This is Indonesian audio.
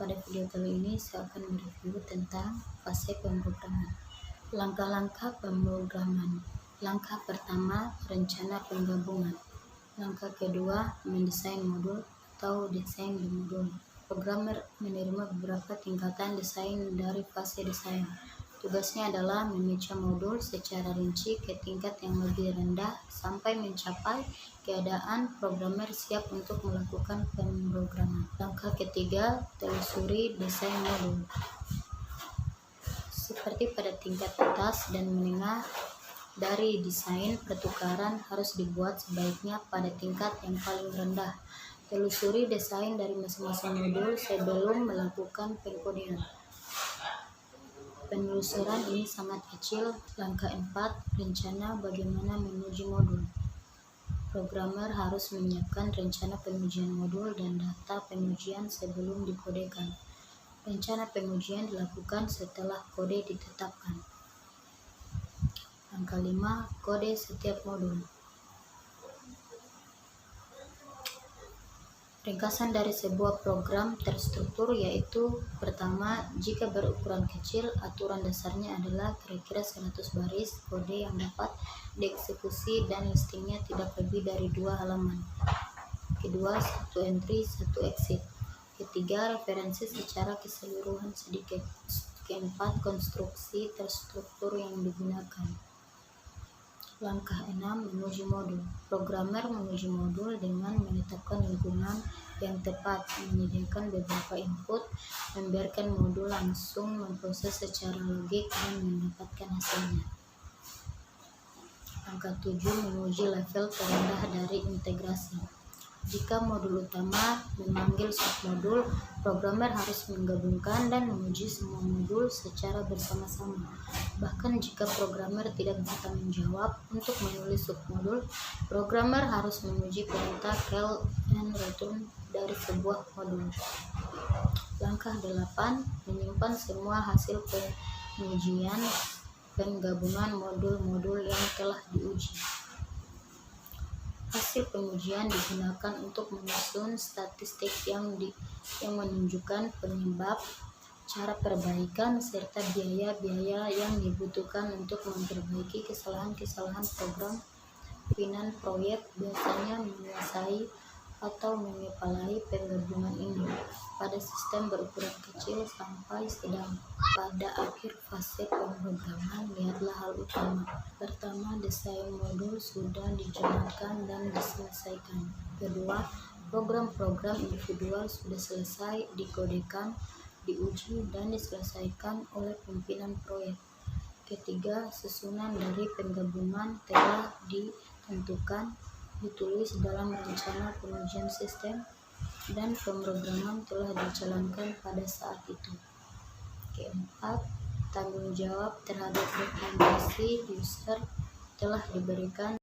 Pada video kali ini saya akan mereview tentang fase pemrograman. Langkah-langkah pemrograman. Langkah pertama, rencana penggabungan. Langkah kedua, mendesain modul atau desain di modul. Programmer menerima beberapa tingkatan desain dari fase desain. Tugasnya adalah memecah modul secara rinci ke tingkat yang lebih rendah sampai mencapai keadaan programmer siap untuk melakukan pemrograman. Langkah ketiga, telusuri desain modul. Seperti pada tingkat atas dan menengah dari desain, pertukaran harus dibuat sebaiknya pada tingkat yang paling rendah. Telusuri desain dari masing-masing modul sebelum melakukan pengkodean. Penelusuran ini sangat kecil. Langkah 4, rencana bagaimana menguji modul. Programmer harus menyiapkan rencana pengujian modul dan data pengujian sebelum dikodekan. Rencana pengujian dilakukan setelah kode ditetapkan. Langkah 5, kode setiap modul. Ringkasan dari sebuah program terstruktur yaitu: pertama, jika berukuran kecil, aturan dasarnya adalah kira-kira 100 baris kode yang dapat dieksekusi dan listingnya tidak lebih dari 2 halaman. Kedua, 1 entry, 1 exit. Ketiga, referensi secara keseluruhan sedikit. Keempat, konstruksi terstruktur yang digunakan. Langkah 6, menguji modul. Programmer menguji modul dengan menetapkan lingkungan yang tepat, menyediakan beberapa input, membiarkan modul langsung memproses secara logik dan mendapatkan hasilnya. Langkah 7, menguji level terendah dari integrasi. Jika modul utama memanggil submodul, programmer harus menggabungkan dan menguji semua modul secara bersama-sama. Bahkan jika programmer tidak bertanggung jawab untuk menulis submodul, programmer harus menguji perintah call and return dari sebuah modul. Langkah 8, menyimpan semua hasil pengujian penggabungan modul-modul yang telah diuji. Hasil pengujian digunakan untuk menyusun statistik yang menunjukkan penyebab, cara perbaikan, serta biaya-biaya yang dibutuhkan untuk memperbaiki kesalahan-kesalahan program. Pimpinan proyek biasanya menguasai atau mengepalai penggabungan ini pada sistem berukuran kecil sampai sedang. Pada akhir fase pemrograman, lihatlah hal utama. Pertama, desain modul sudah dijalankan dan diselesaikan. Kedua, program-program individual sudah selesai dikodekan, diuji, dan diselesaikan oleh pimpinan proyek. Ketiga, susunan dari penggabungan telah ditentukan, ditulis dalam rencana pengujian sistem, dan pemrograman telah dijalankan pada saat itu. Keempat, tanggung jawab terhadap dokumentasi user telah diberikan